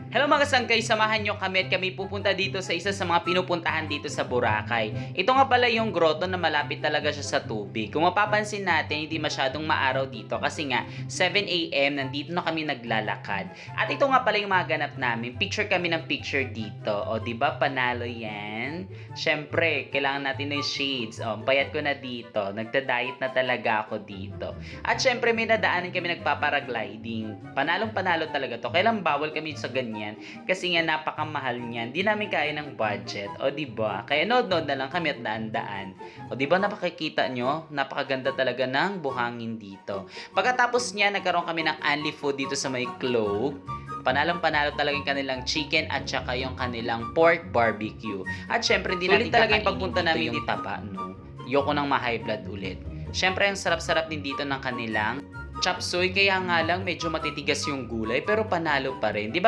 Hello mga sangkay, samahan nyo kami at kami pupunta dito sa isa sa mga pinupuntahan dito sa Boracay. Ito nga pala yung grotto na malapit talaga siya sa tubig. Kung mapapansin natin, hindi masyadong maaraw dito kasi nga 7 AM nandito na kami naglalakad. At ito nga pala yung mga ganap namin. Picture kami ng picture dito. O diba panalo yan? Syempre, kailangan natin ng shades. O, payat ko na dito. Nagda-diet na talaga ako dito. At syempre may nadaanan kami nagpaparagliding. Panalong panalo talaga to. Kailan bawal kami sa ganyan? Kasi nga napakamahal niyan. Di namin kaya ng budget. O diba? Kaya nod-nod na lang kami at daan-daan. O diba napakikita nyo? Napakaganda talaga ng buhangin dito. Pagkatapos niya, nagkaroon kami ng only food dito sa may Clove. Panalong-panalo talaga yung kanilang chicken at saka yung kanilang pork barbecue. At syempre, hindi natin talaga yung pagpunta namin yung taba, no? Yoko ng ma-high blood ulit. Syempre, ang sarap-sarap din dito ng kanilang chop suey, kaya nga lang medyo matitigas yung gulay pero panalo pa rin. Di ba